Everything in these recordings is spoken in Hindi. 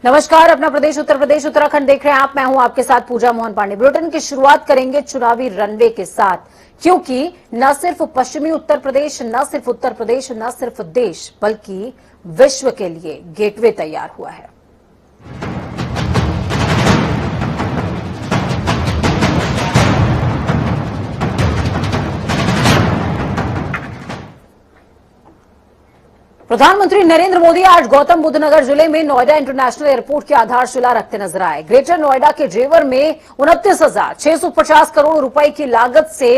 नमस्कार, अपना प्रदेश उत्तर प्रदेश उत्तराखंड देख रहे हैं आप। मैं हूं आपके साथ पूजा मोहन पांडे। बुलेटिन की शुरुआत करेंगे चुनावी रनवे के साथ, क्योंकि न सिर्फ पश्चिमी उत्तर प्रदेश, न सिर्फ उत्तर प्रदेश, न सिर्फ देश, बल्कि विश्व के लिए गेटवे तैयार हुआ है। प्रधानमंत्री नरेंद्र मोदी आज गौतम बुद्ध नगर जिले में नोएडा इंटरनेशनल एयरपोर्ट की आधारशिला रखते नजर आए। ग्रेटर नोएडा के जेवर में 29,650 करोड़ रुपए की लागत से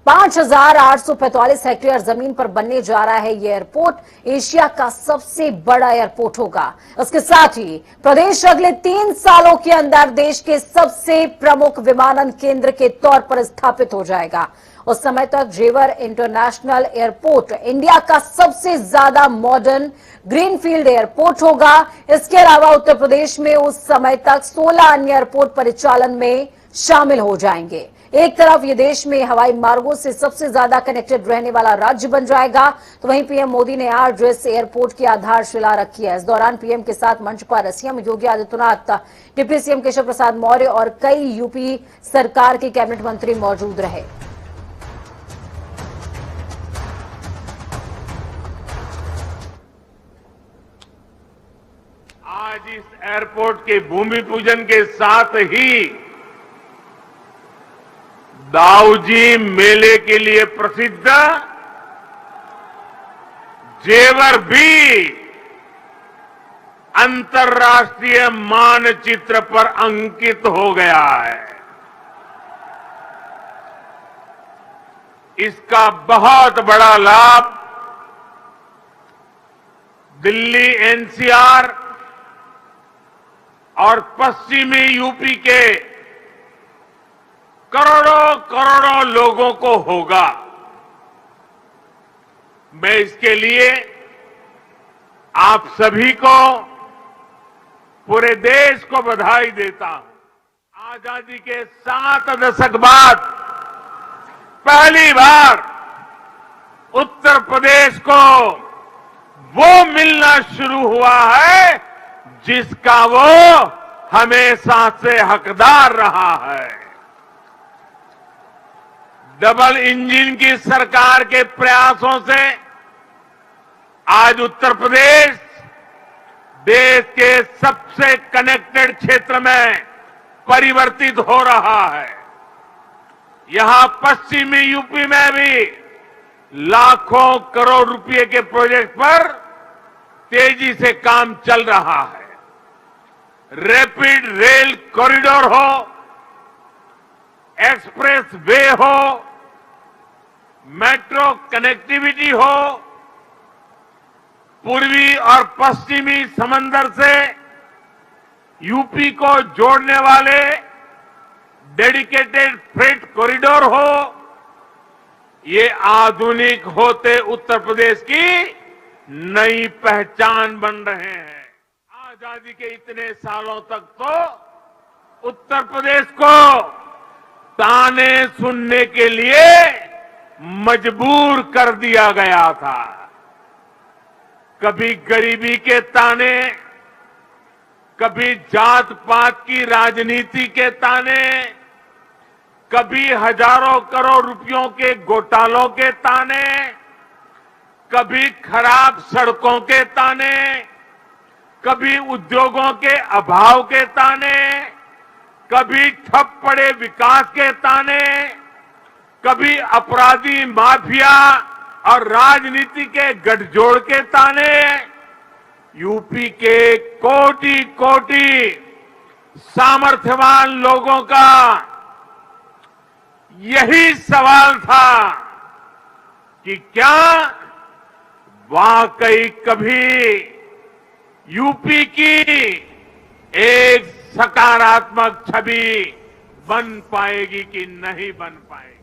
5,845 हेक्टेयर जमीन पर बनने जा रहा है ये एयरपोर्ट। एशिया का सबसे बड़ा एयरपोर्ट होगा। इसके साथ ही प्रदेश अगले 3 सालों के अंदर देश के सबसे प्रमुख विमानन केंद्र के तौर पर स्थापित हो जाएगा। उस समय तक जेवर इंटरनेशनल एयरपोर्ट इंडिया का सबसे ज्यादा मॉडर्न ग्रीनफील्ड एयरपोर्ट होगा। इसके अलावा उत्तर प्रदेश में उस समय तक 16 अन्य एयरपोर्ट परिचालन में शामिल हो जाएंगे। एक तरफ ये देश में हवाई मार्गों से सबसे ज्यादा कनेक्टेड रहने वाला राज्य बन जाएगा, तो वहीं पीएम मोदी ने आज इस एयरपोर्ट की आधारशिला रखी है। इस दौरान पीएम के साथ मंच पर CM Yogi Adityanath, deputy CM Keshav Prasad Maurya और कई यूपी सरकार के कैबिनेट मंत्री मौजूद रहे। आज इस एयरपोर्ट के भूमि पूजन के साथ ही दाऊजी मेले के लिए प्रसिद्ध जेवर भी अंतर्राष्ट्रीय मानचित्र पर अंकित हो गया है। इसका बहुत बड़ा लाभ दिल्ली एनसीआर और पश्चिमी यूपी के करोड़ों करोड़ों लोगों को होगा। मैं इसके लिए आप सभी को, पूरे देश को बधाई देता हूं। आजादी के 7 दशक बाद पहली बार उत्तर प्रदेश को वो मिलना शुरू हुआ है जिसका वो हमेशा से हकदार रहा है। डबल इंजन की सरकार के प्रयासों से आज उत्तर प्रदेश देश के सबसे कनेक्टेड क्षेत्र में परिवर्तित हो रहा है। यहां पश्चिमी यूपी में भी लाखों करोड़ रुपए के प्रोजेक्ट पर तेजी से काम चल रहा है। रैपिड रेल कॉरिडोर हो, एक्सप्रेस वे हो, मेट्रो कनेक्टिविटी हो, पूर्वी और पश्चिमी समंदर से यूपी को जोड़ने वाले डेडिकेटेड फ्रेट कॉरिडोर हो, ये आधुनिक होते उत्तर प्रदेश की नई पहचान बन रहे हैं। आजादी के इतने सालों तक तो उत्तर प्रदेश को ताने सुनने के लिए मजबूर कर दिया गया था। कभी गरीबी के ताने, कभी जात पात की राजनीति के ताने, कभी हजारों करोड़ रुपयों के घोटालों के ताने, कभी खराब सड़कों के ताने, कभी उद्योगों के अभाव के ताने, कभी ठप पड़े विकास के ताने, कभी अपराधी माफिया और राजनीति के गठजोड़ के ताने। यूपी के कोटि कोटि सामर्थ्यवान लोगों का यही सवाल था कि क्या वाकई कभी यूपी की एक सकारात्मक छवि बन पाएगी कि नहीं बन पाएगी।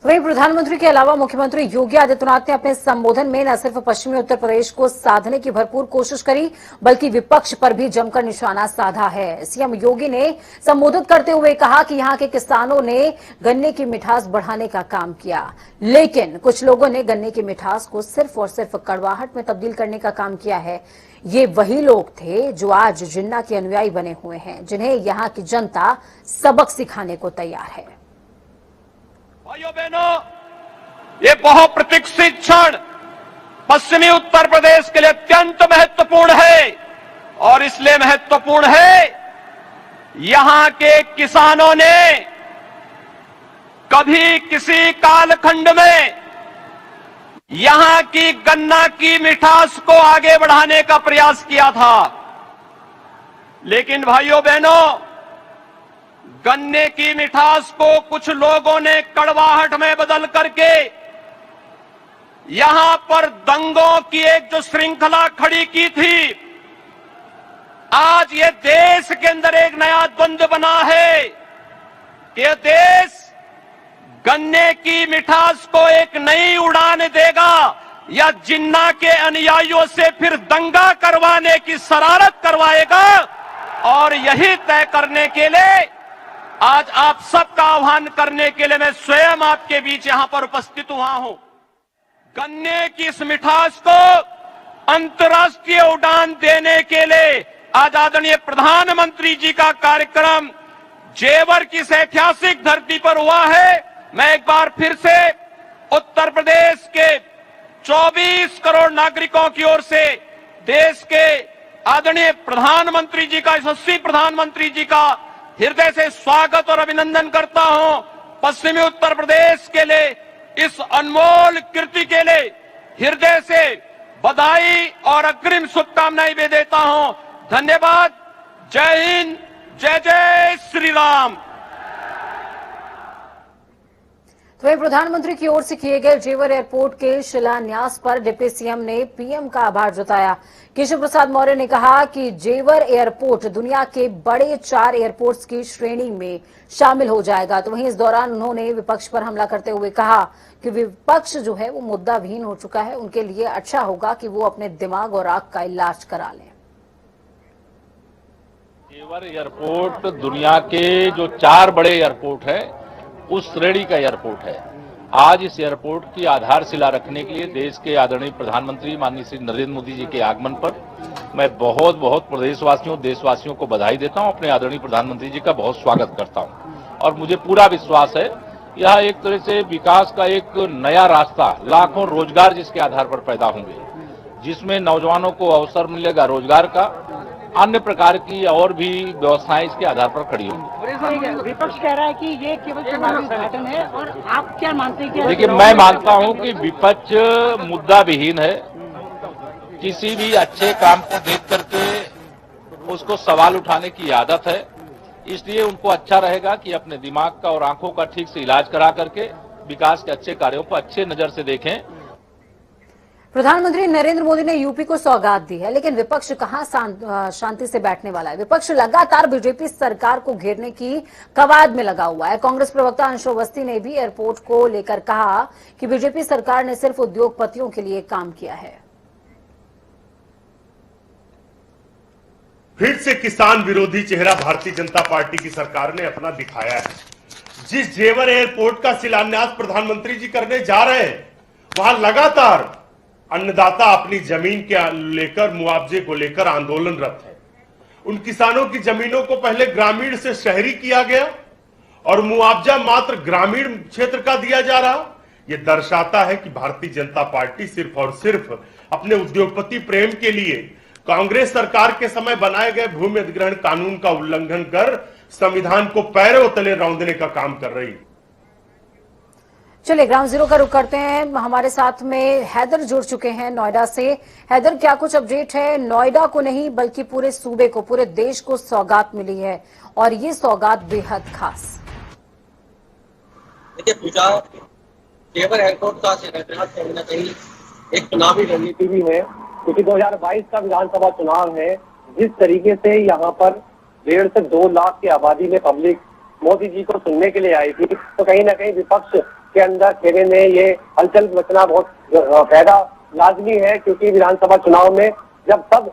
वहीं प्रधानमंत्री के अलावा मुख्यमंत्री योगी आदित्यनाथ ने अपने संबोधन में न सिर्फ पश्चिमी उत्तर प्रदेश को साधने की भरपूर कोशिश करी, बल्कि विपक्ष पर भी जमकर निशाना साधा है। सीएम योगी ने संबोधित करते हुए कहा कि यहां के किसानों ने गन्ने की मिठास बढ़ाने का काम किया, लेकिन कुछ लोगों ने गन्ने की मिठास को सिर्फ और सिर्फ कड़वाहट में तब्दील करने का काम किया है। ये वही लोग थे जो आज जिन्ना के अनुयायी बने हुए हैं, जिन्हें यहाँ की जनता सबक सिखाने को तैयार है। भाइयों बहनों, ये बहुप्रतीक्षित क्षण पश्चिमी उत्तर प्रदेश के लिए अत्यंत महत्वपूर्ण है, और इसलिए महत्वपूर्ण है यहां के किसानों ने कभी किसी कालखंड में यहां की गन्ना की मिठास को आगे बढ़ाने का प्रयास किया था, लेकिन भाइयों बहनों, गन्ने की मिठास को कुछ लोगों ने कड़वाहट में बदल करके यहां पर दंगों की एक जो श्रृंखला खड़ी की थी, आज ये देश के अंदर एक नया द्वंद्व बना है कि यह देश गन्ने की मिठास को एक नई उड़ान देगा या जिन्ना के अनुयायियों से फिर दंगा करवाने की शरारत करवाएगा। और यही तय करने के लिए आज आप सबका आह्वान करने के लिए मैं स्वयं आपके बीच यहां पर उपस्थित हुआ हूं। गन्ने की इस मिठास को अंतर्राष्ट्रीय उड़ान देने के लिए आज आदरणीय प्रधानमंत्री जी का कार्यक्रम जेवर की इस ऐतिहासिक धरती पर हुआ है। मैं एक बार फिर से उत्तर प्रदेश के 24 करोड़ नागरिकों की ओर से देश के आदरणीय प्रधानमंत्री जी का, यशस्वी प्रधानमंत्री जी का हृदय से स्वागत और अभिनंदन करता हूं। पश्चिमी उत्तर प्रदेश के लिए इस अनमोल कृति के लिए हृदय से बधाई और अग्रिम शुभकामनाएं भी देता हूं। धन्यवाद। जय हिंद, जय जय श्री राम। तो वहीं प्रधानमंत्री की ओर से किए गए जेवर एयरपोर्ट के शिलान्यास पर डिप्टी सीएम ने पीएम का आभार जताया। केशव प्रसाद मौर्य ने कहा कि जेवर एयरपोर्ट दुनिया के बड़े 4 एयरपोर्ट्स की श्रेणी में शामिल हो जाएगा। तो वहीं इस दौरान उन्होंने विपक्ष पर हमला करते हुए कहा कि विपक्ष जो है वो मुद्दाविहीन हो चुका है, उनके लिए अच्छा होगा कि वो अपने दिमाग और आंख का इलाज करा लें। जेवर एयरपोर्ट दुनिया के जो 4 बड़े एयरपोर्ट है उस श्रेणी का एयरपोर्ट है। आज इस एयरपोर्ट की आधारशिला रखने के लिए देश के आदरणीय प्रधानमंत्री माननीय श्री नरेंद्र मोदी जी के आगमन पर मैं बहुत बहुत प्रदेशवासियों, देशवासियों को बधाई देता हूं। अपने आदरणीय प्रधानमंत्री जी का बहुत स्वागत करता हूं और मुझे पूरा विश्वास है यह एक तरह से विकास का एक नया रास्ता, लाखों रोजगार जिसके आधार पर पैदा होंगे, जिसमें नौजवानों को अवसर मिलेगा रोजगार का, अन्य प्रकार की और भी व्यवस्थाएं इसके आधार पर खड़ी होंगी। विपक्ष कह रहा है कि ये केवल चुनावी उद्घाटन है, और आप क्या मानते हैं कि देखिए, मैं मानता हूं कि विपक्ष मुद्दा विहीन है। किसी भी अच्छे काम को देख करके उसको सवाल उठाने की आदत है, इसलिए उनको अच्छा रहेगा कि अपने दिमाग का और आंखों का ठीक से इलाज करा करके विकास के अच्छे कार्यों को अच्छे नजर से देखें। प्रधानमंत्री नरेंद्र मोदी ने यूपी को सौगात दी है, लेकिन विपक्ष कहां शांति से बैठने वाला है। विपक्ष लगातार बीजेपी सरकार को घेरने की कवायद में लगा हुआ है। कांग्रेस प्रवक्ता अंशु अवस्थी ने भी एयरपोर्ट को लेकर कहा कि बीजेपी सरकार ने सिर्फ उद्योगपतियों के लिए काम किया है। फिर से किसान विरोधी चेहरा भारतीय जनता पार्टी की सरकार ने अपना दिखाया है। जिस जेवर एयरपोर्ट का शिलान्यास प्रधानमंत्री जी करने जा रहे हैं, वहां लगातार अन्नदाता अपनी जमीन के लेकर, मुआवजे को लेकर आंदोलनरत है। उन किसानों की जमीनों को पहले ग्रामीण से शहरी किया गया और मुआवजा मात्र ग्रामीण क्षेत्र का दिया जा रहा। यह दर्शाता है कि भारतीय जनता पार्टी सिर्फ और सिर्फ अपने उद्योगपति प्रेम के लिए कांग्रेस सरकार के समय बनाए गए भूमि अधिग्रहण कानून का उल्लंघन कर संविधान को पैरों तले रौंदने का काम कर रही है। चलिए ग्राउंड जीरो का रुख करते हैं। हमारे साथ में हैदर जुड़ चुके हैं नोएडा से। हैदर, क्या कुछ अपडेट है? नोएडा को नहीं बल्कि पूरे सूबे को, पूरे देश को सौगात मिली है और ये सौगात बेहद खास। देखिए पूजा, जेवर एयरपोर्ट का शिलान्यास कहीं न कहीं एक चुनावी रणनीति भी है, क्योंकि 2022 का विधानसभा चुनाव है। जिस तरीके से यहाँ पर 1.5 से 2 लाख की आबादी में पब्लिक मोदी जी को सुनने के लिए आई थी, तो कहीं ना कहीं विपक्ष के अंदर खेमे में ये हलचल मचना बहुत पैदा लाजमी है, क्योंकि विधानसभा चुनाव में जब सब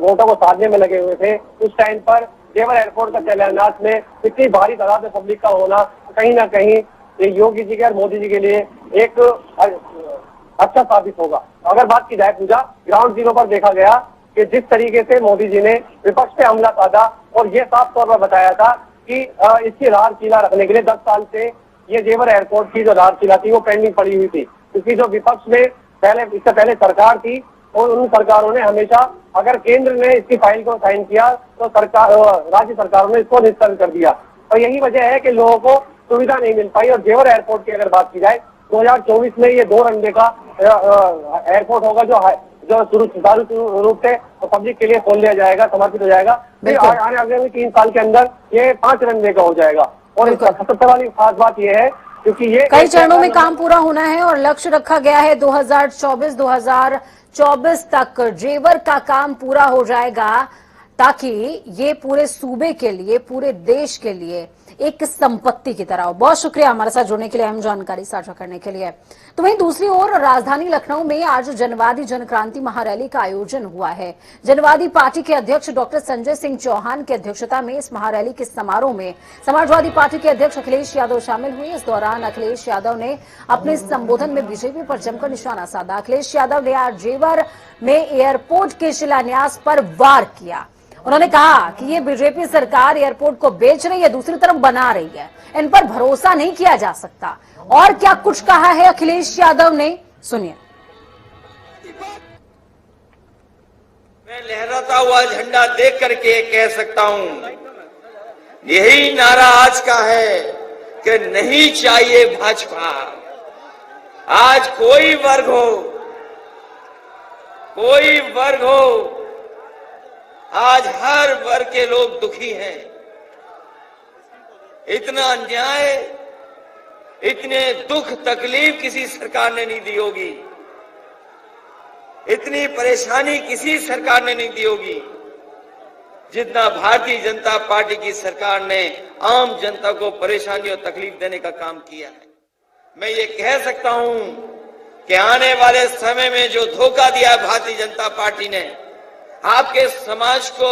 वोटों को साधने में लगे हुए थे, उस टाइम पर जेवर एयरपोर्ट का शिलान्यास में इतनी भारी तादाद में पब्लिक का होना कहीं ना कहीं योगी जी के और मोदी जी के लिए एक अच्छा साबित होगा। अगर बात की जाए पूजा, ग्राउंड जीरो पर देखा गया कि जिस तरीके से मोदी जी ने विपक्ष पे हमला साधा और ये साफ तौर पर बताया था कि इसकी आधारशिला रखने के लिए 10 साल से ये जेवर एयरपोर्ट की जो आधारशिला थी वो पेंडिंग पड़ी हुई थी, क्योंकि जो विपक्ष में इससे पहले सरकार थी और उन सरकारों ने हमेशा अगर केंद्र ने इसकी फाइल को साइन किया तो राज्य सरकारों ने इसको निष्फल कर दिया। और यही वजह है कि लोगों को सुविधा नहीं मिल पाई। और जेवर एयरपोर्ट की अगर बात की जाए, 2024 में ये 2 रनवे का एयरपोर्ट होगा जो सुचारू रूप से पब्लिक के लिए खोल लिया जाएगा, समर्पित हो जाएगा। फिर आने 3 साल के अंदर ये 5 रनवे का हो जाएगा। और सबसे वाली खास बात ये है क्योंकि ये कई चरणों में काम पूरा होना है और लक्ष्य रखा गया है 2024 तक जेवर का काम पूरा हो जाएगा, ताकि ये पूरे सूबे के लिए, पूरे देश के लिए एक संपत्ति की तरह हो। बहुत शुक्रिया हमारे साथ जुड़ने के लिए, अहम जानकारी साझा करने के लिए। तो वहीं दूसरी ओर राजधानी लखनऊ में आज जनवादी जनक्रांति महारैली का आयोजन हुआ है। जनवादी पार्टी के अध्यक्ष डॉक्टर संजय सिंह चौहान की अध्यक्षता में इस महारैली के समारोह में समाजवादी पार्टी के अध्यक्ष अखिलेश यादव शामिल हुए। इस दौरान अखिलेश यादव ने अपने संबोधन में बीजेपी पर जमकर निशाना साधा। अखिलेश यादव ने आज जेवर में एयरपोर्ट के शिलान्यास पर वार किया। उन्होंने कहा कि ये बीजेपी सरकार एयरपोर्ट को बेच रही है, दूसरी तरफ बना रही है, इन पर भरोसा नहीं किया जा सकता। और क्या कुछ कहा है अखिलेश यादव ने, सुनिए। मैं लहराता हुआ झंडा देख करके कह सकता हूं, यही नारा आज का है कि नहीं चाहिए भाजपा। आज कोई वर्ग हो, आज हर वर्ग के लोग दुखी हैं। इतना अन्याय, इतने दुख तकलीफ किसी सरकार ने नहीं दी होगी, इतनी परेशानी किसी सरकार ने नहीं दी होगी जितना भारतीय जनता पार्टी की सरकार ने आम जनता को परेशानी और तकलीफ देने का काम किया है। मैं ये कह सकता हूं कि आने वाले समय में जो धोखा दिया भारतीय जनता पार्टी ने, आपके समाज को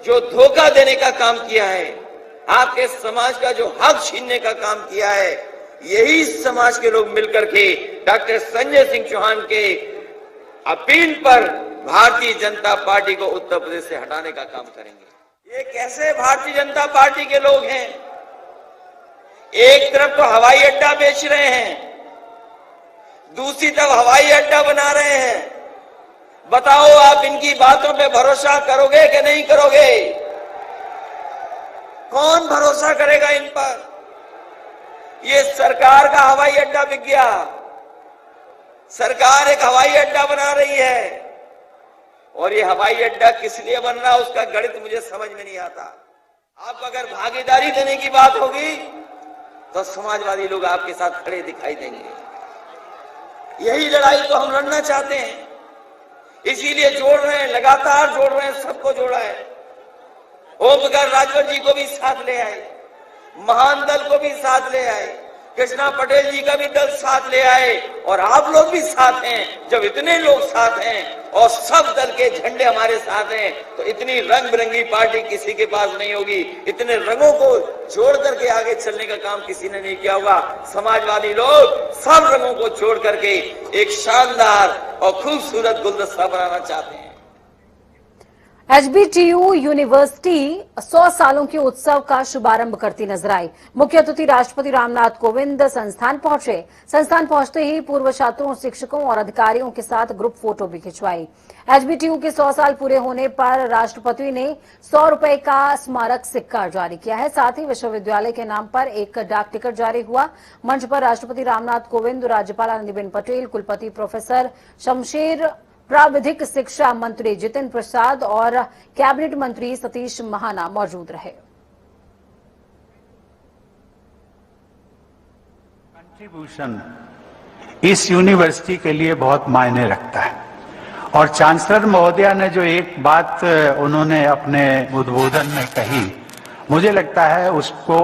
जो धोखा देने का काम किया है, आपके समाज का जो हक छीनने का काम किया है, यही समाज के लोग मिलकर के डॉक्टर संजय सिंह चौहान के अपील पर भारतीय जनता पार्टी को उत्तर प्रदेश से हटाने का काम करेंगे। ये कैसे भारतीय जनता पार्टी के लोग हैं? एक तरफ तो हवाई अड्डा बेच रहे हैं, दूसरी तरफ हवाई अड्डा बना रहे हैं। बताओ आप इनकी बातों पे भरोसा करोगे कि नहीं करोगे? कौन भरोसा करेगा इन पर? ये सरकार का हवाई अड्डा बिक गया, सरकार एक हवाई अड्डा बना रही है, और ये हवाई अड्डा किस लिए बन रहा है उसका गणित मुझे समझ में नहीं आता। आप अगर भागीदारी देने की बात होगी तो समाजवादी लोग आपके साथ खड़े दिखाई देंगे। यही लड़ाई तो हम लड़ना चाहते हैं, इसीलिए जोड़ रहे हैं, लगातार जोड़ रहे हैं, सबको जोड़ा है। ओम प्रकाश राजभर जी को भी साथ ले आए, महान दल को भी साथ ले आए, कृष्णा पटेल जी का भी दल साथ ले आए, और आप लोग भी साथ हैं। जब इतने लोग साथ हैं और सब दल के झंडे हमारे साथ हैं, तो इतनी रंग बिरंगी पार्टी किसी के पास नहीं होगी। इतने रंगों को जोड़ करके आगे चलने का काम किसी ने नहीं किया होगा। समाजवादी लोग सब रंगों को जोड़ करके एक शानदार और खूबसूरत गुलदस्ता बनाना चाहते हैं। एचबीटीयू यूनिवर्सिटी 100 सालों के उत्सव का शुभारंभ करती नजर आई। मुख्य अतिथि राष्ट्रपति रामनाथ कोविंद संस्थान पहुंचे। संस्थान पहुंचते ही पूर्व छात्रों, शिक्षकों और अधिकारियों के साथ ग्रुप फोटो भी खिंचवाई। एचबीटीयू के 100 साल पूरे होने पर राष्ट्रपति ने 100 रुपए का स्मारक सिक्का जारी किया है। साथ ही विश्वविद्यालय के नाम पर एक डाक टिकट जारी हुआ। मंच पर राष्ट्रपति रामनाथ कोविंद, राज्यपाल आनंदीबेन पटेल, कुलपति प्रोफेसर शमशेर, प्राविधिक शिक्षा मंत्री जितेंद्र प्रसाद और कैबिनेट मंत्री सतीश महाना मौजूद रहे। कंट्रीब्यूशन इस यूनिवर्सिटी के लिए बहुत मायने रखता है, और चांसलर महोदया ने जो एक बात उन्होंने अपने उद्बोधन में कही, मुझे लगता है उसको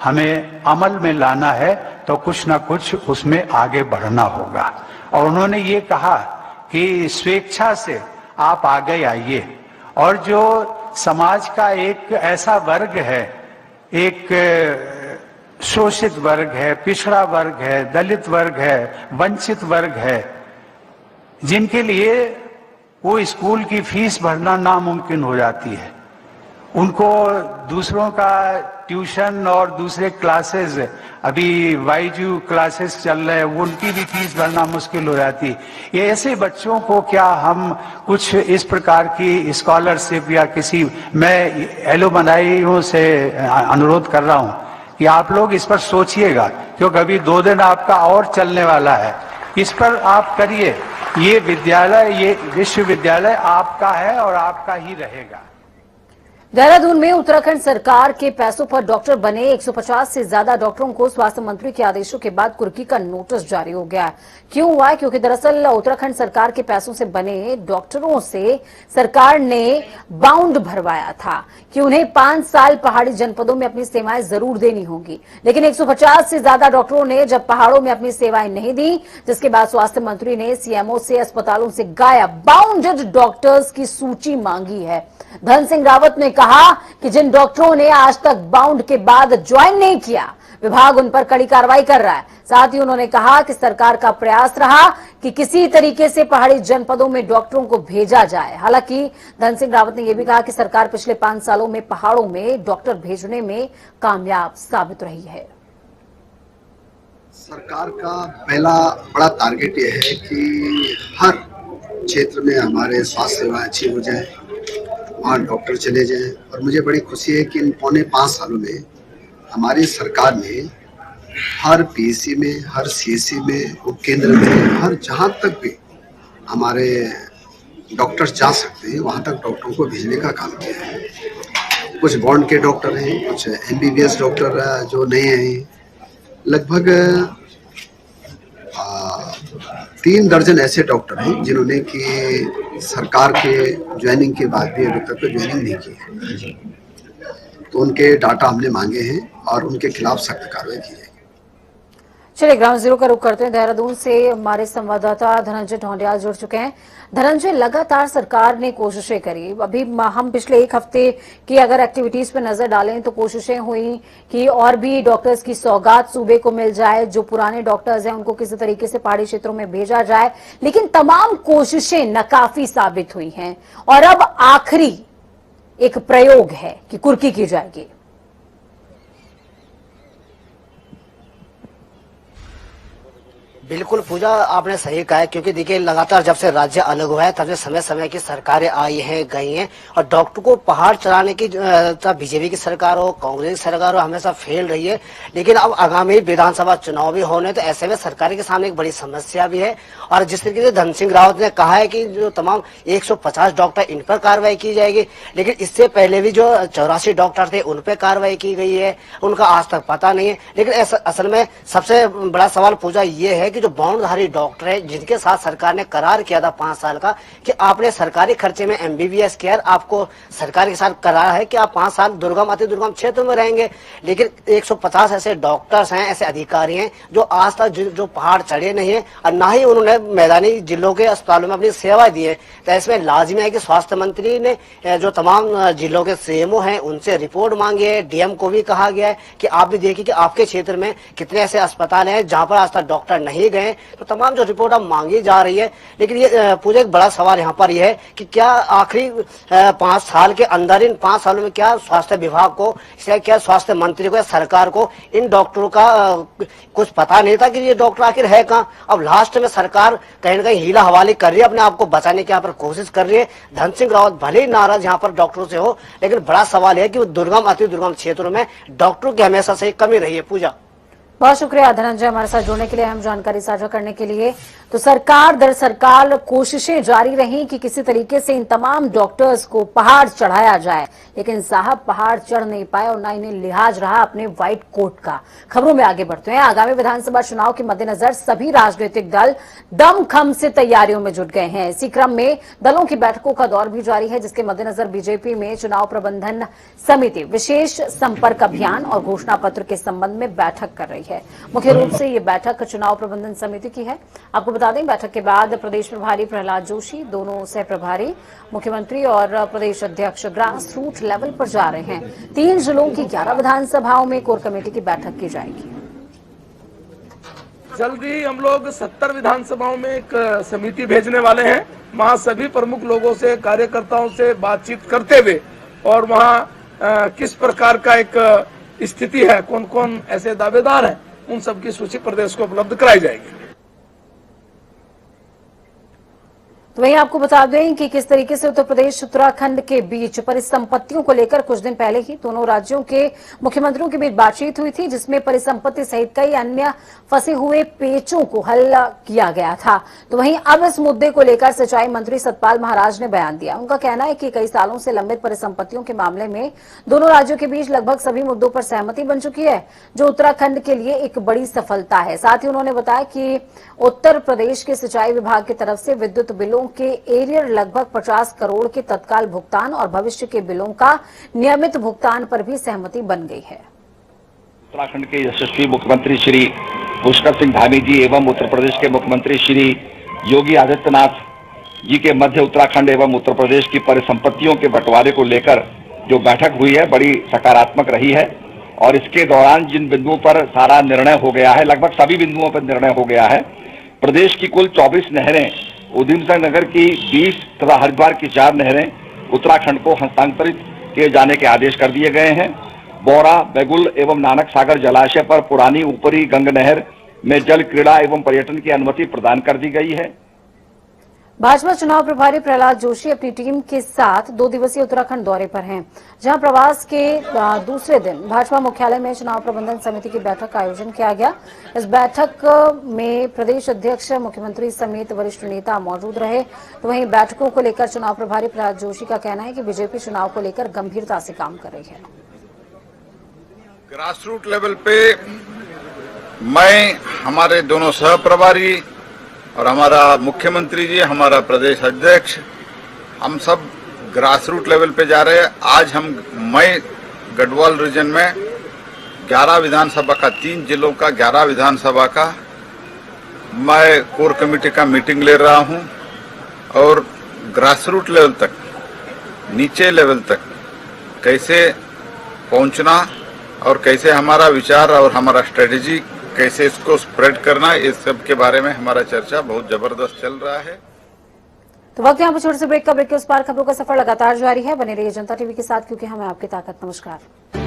हमें अमल में लाना है तो कुछ ना कुछ उसमें आगे बढ़ना होगा। और उन्होंने ये कहा कि स्वेच्छा से आप आगे आइए, और जो समाज का एक ऐसा वर्ग है, एक शोषित वर्ग है, पिछड़ा वर्ग है, दलित वर्ग है, वंचित वर्ग है, जिनके लिए वो स्कूल की फीस भरना नामुमकिन हो जाती है, उनको दूसरों का ट्यूशन और दूसरे क्लासेस, अभी वाईजू क्लासेस चल रहे हैं, उनकी भी फीस भरना मुश्किल हो जाती है। ये ऐसे बच्चों को क्या हम कुछ इस प्रकार की स्कॉलरशिप या किसी, मैं एलुमनाइयों से अनुरोध कर रहा हूं कि आप लोग इस पर सोचिएगा, क्योंकि अभी 2 दिन आपका और चलने वाला है, इस पर आप करिए। ये विद्यालय, ये विश्वविद्यालय आपका है और आपका ही रहेगा। देहरादून में उत्तराखंड सरकार के पैसों पर डॉक्टर बने 150 से ज्यादा डॉक्टरों को स्वास्थ्य मंत्री के आदेशों के बाद कुर्की का नोटिस जारी हो गया। क्यों हुआ? क्योंकि दरअसल उत्तराखंड सरकार के पैसों से बने डॉक्टरों से सरकार ने बाउंड भरवाया था कि उन्हें 5 साल पहाड़ी जनपदों में अपनी सेवाएं जरूर देनी होगी, लेकिन 150 से ज्यादा डॉक्टरों ने जब पहाड़ों में अपनी सेवाएं नहीं दी, जिसके बाद स्वास्थ्य मंत्री ने सीएमओ से अस्पतालों से गायब बाउंडेड डॉक्टर्स की सूची मांगी है। धन सिंह रावत ने कहा कि जिन डॉक्टरों ने आज तक बाउंड के बाद ज्वाइन नहीं किया, विभाग उन पर कड़ी कार्रवाई कर रहा है। साथ ही उन्होंने कहा कि सरकार का प्रयास रहा कि किसी तरीके से पहाड़ी जनपदों में डॉक्टरों को भेजा जाए। हालांकि धन सिंह रावत ने यह भी कहा कि सरकार पिछले 5 सालों में पहाड़ों में डॉक्टर भेजने में कामयाब साबित रही है। सरकार का पहला बड़ा टारगेट यह है कि हर क्षेत्र में हमारे स्वास्थ्य सेवा अच्छी हो जाए, वहाँ डॉक्टर चले जाएं। और मुझे बड़ी खुशी है कि इन पौने 5 सालों में हमारी सरकार ने हर पीएससी में, हर सीएससी में, उपकेंद्र में, हर जहाँ तक भी हमारे डॉक्टर जा सकते हैं वहाँ तक डॉक्टरों को भेजने का काम किया है। कुछ बॉन्ड के डॉक्टर हैं, कुछ एमबीबीएस डॉक्टर जो नए हैं, लगभग 3 दर्जन ऐसे डॉक्टर हैं जिन्होंने कि सरकार के ज्वाइनिंग के बाद भी अभी तक ज्वाइनिंग नहीं की है। तो उनके डाटा हमने मांगे हैं और उनके खिलाफ सख्त कार्रवाई की जाएगी। चलिए ग्राउंड जीरो का रुख करते हैं। देहरादून से हमारे संवाददाता धनंजय ढोंडियाल जुड़ चुके हैं। धनंजय, लगातार सरकार ने कोशिशें करी, अभी हम पिछले 1 हफ्ते की अगर एक्टिविटीज पर नजर डालें तो कोशिशें हुई कि और भी डॉक्टर्स की सौगात सूबे को मिल जाए, जो पुराने डॉक्टर्स हैं उनको किसी तरीके से पहाड़ी क्षेत्रों में भेजा जाए, लेकिन तमाम कोशिशें नाकाफी साबित हुई हैं और अब आखिरी एक प्रयोग है कि कुर्की की जाएगी। बिल्कुल पूजा, आपने सही कहा है, क्योंकि देखिए लगातार जब से राज्य अलग हुआ है तब से समय समय की सरकारें आई हैं गई हैं और डॉक्टर को पहाड़ चढ़ाने की चाहे बीजेपी की सरकार हो, कांग्रेस की सरकार हो, हमेशा फेल रही है। लेकिन अब आगामी विधानसभा चुनाव भी होने, तो ऐसे में सरकार के सामने एक बड़ी समस्या भी है। और जिस तरीके से धन सिंह रावत ने कहा है कि जो तमाम 150 डॉक्टर इन पर कार्रवाई की जाएगी, लेकिन इससे पहले भी जो 84 डॉक्टर थे उन पर कार्रवाई की गई है, उनका आज तक पता नहीं है। लेकिन असल में सबसे बड़ा सवाल पूजा ये है कि जो बाउंडधारी डॉक्टर है जिनके साथ सरकार ने करार किया था 5 साल का कि आपने सरकारी खर्चे में एमबीबीएस केयर आपको सरकार के साथ करार है कि आप 5 साल दुर्गम अति दुर्गम क्षेत्र में रहेंगे, लेकिन 150 ऐसे डॉक्टर्स हैं, ऐसे अधिकारी हैं जो आज तक जो पहाड़ चढ़े नहीं है और ना ही उन्होंने मैदानी जिलों के अस्पतालों में अपनी सेवा दी है। तो इसमें लाजमी है कि स्वास्थ्य मंत्री ने जो तमाम जिलों के सीएमओ हैं उनसे रिपोर्ट मांगी है। डीएम को भी कहा गया है कि आप भी देखिए कि आपके क्षेत्र में कितने ऐसे अस्पताल हैं जहां पर आज तक डॉक्टर नहीं गए। तो तमाम जो रिपोर्ट अब मांगी जा रही है, लेकिन ये पूरे एक बड़ा सवाल यहाँ पर यह है कि क्या आखिरी 5 साल के अंदर, इन 5 सालों में क्या स्वास्थ्य विभाग को, क्या स्वास्थ्य मंत्री को या सरकार को इन डॉक्टरों का कुछ पता नहीं था कि ये डॉक्टर आखिर है कहाँ। अब लास्ट में सरकार कहीं ना कहीं हीला हवाली कर रही है, अपने आप को बचाने की यहाँ पर कोशिश कर रही है। धन सिंह रावत भले ही नाराज यहाँ पर डॉक्टरों से हो, लेकिन बड़ा सवाल है कि वो दुर्गम अति दुर्गम क्षेत्रों में डॉक्टरों की हमेशा से कमी रही है। पूजा, बहुत शुक्रिया धनंजय हमारे साथ जुड़ने के लिए, हम जानकारी साझा करने के लिए। तो सरकार दर सरकार कोशिशें जारी रही कि किसी तरीके से इन तमाम डॉक्टर्स को पहाड़ चढ़ाया जाए, लेकिन साहब पहाड़ चढ़ नहीं पाए और ना इन्हें लिहाज रहा अपने व्हाइट कोट का। खबरों में आगे बढ़ते हैं। आगामी विधानसभा चुनाव के मद्देनजर सभी राजनीतिक दल दमखम से तैयारियों में जुट गए हैं। इसी क्रम में दलों की बैठकों का दौर भी जारी है, जिसके मद्देनजर बीजेपी में चुनाव प्रबंधन समिति विशेष संपर्क अभियान और घोषणा पत्र के संबंध में बैठक कर रही है। मुख्य रूप से ये बैठक चुनाव प्रबंधन समिति की है। आपको बता दें, बैठक के बाद प्रदेश प्रभारी प्रहलाद जोशी, दोनों सह प्रभारी, मुख्यमंत्री और प्रदेश अध्यक्ष ग्रास रूट लेवल पर जा रहे हैं। 3 जिलों की 11 विधानसभाओं में कोर कमेटी की बैठक की जाएगी। जल्दी हम लोग 70 विधानसभाओं में एक समिति भेजने वाले हैं। वहाँ सभी प्रमुख लोगों से, कार्यकर्ताओं से बातचीत करते हुए और वहाँ किस प्रकार का एक स्थिति है, कौन कौन ऐसे दावेदार हैं, उन सब की सूची प्रदेश को उपलब्ध कराई जाएगी। तो वहीं आपको बता दें कि किस तरीके से उत्तर प्रदेश उत्तराखंड के बीच परिसंपत्तियों को लेकर कुछ दिन पहले ही दोनों राज्यों के मुख्यमंत्रियों के बीच बातचीत हुई थी, जिसमें परिसंपत्ति सहित कई अन्य फंसे हुए पेचों को हल किया गया था। तो वहीं अब इस मुद्दे को लेकर सिंचाई मंत्री सतपाल महाराज ने बयान दिया। उनका कहना है कि कई सालों से लंबित परिसंपत्तियों के मामले में दोनों राज्यों के बीच लगभग सभी मुद्दों पर सहमति बन चुकी है, जो उत्तराखंड के लिए एक बड़ी सफलता है। साथ ही उन्होंने बताया कि उत्तर प्रदेश के सिंचाई विभाग की तरफ से विद्युत बिलों के एरियर लगभग 50 करोड़ के तत्काल भुगतान और भविष्य के बिलों का नियमित भुगतान पर भी सहमति बन गई है। उत्तराखंड के यशस्वी मुख्यमंत्री श्री पुष्कर सिंह धामी जी एवं उत्तर प्रदेश के मुख्यमंत्री श्री योगी आदित्यनाथ जी के मध्य उत्तराखंड एवं उत्तर प्रदेश की परिसंपत्तियों के बंटवारे को लेकर जो बैठक हुई है, बड़ी सकारात्मक रही है। और इसके दौरान जिन बिंदुओं पर सारा निर्णय हो गया है, लगभग सभी बिंदुओं पर निर्णय हो गया है। प्रदेश की कुल 24 नहरें, उधमसिंह नगर की 20 तथा हरिद्वार की 4 नहरें उत्तराखंड को हस्तांतरित किए जाने के आदेश कर दिए गए हैं। बौरा, बैगुल एवं नानक सागर जलाशय पर पुरानी ऊपरी गंग नहर में जल क्रीड़ा एवं पर्यटन की अनुमति प्रदान कर दी गई है। भाजपा चुनाव प्रभारी प्रहलाद जोशी अपनी टीम के साथ 2 दिवसीय उत्तराखंड दौरे पर हैं, जहां प्रवास के दूसरे दिन भाजपा मुख्यालय में चुनाव प्रबंधन समिति की बैठक का आयोजन किया गया। इस बैठक में प्रदेश अध्यक्ष, मुख्यमंत्री समेत वरिष्ठ नेता मौजूद रहे। तो वहीं बैठकों को लेकर चुनाव प्रभारी प्रहलाद जोशी का कहना है कि बीजेपी चुनाव को लेकर गंभीरता से काम कर रही है। ग्रास रूट लेवल पे मैं, हमारे दोनों सह प्रभारी और हमारा मुख्यमंत्री जी, हमारा प्रदेश अध्यक्ष, हम सब ग्रास रूट लेवल पे जा रहे हैं। आज मैं गढ़वाल रीजन में 11 विधानसभा का, 3 जिलों का 11 विधानसभा का मैं कोर कमेटी का मीटिंग ले रहा हूं और ग्रास रूट लेवल तक, नीचे लेवल तक कैसे पहुंचना और कैसे हमारा विचार और हमारा स्ट्रेटेजी कैसे इसको स्प्रेड करना, इस सब के बारे में हमारा चर्चा बहुत जबरदस्त चल रहा है। तो वक्त यहाँ पर छोटे से ब्रेक का, ब्रेक के उस पार खबरों का सफर लगातार जारी है। बने रहिए जनता टीवी के साथ, क्योंकि हमें आपकी ताकत। नमस्कार।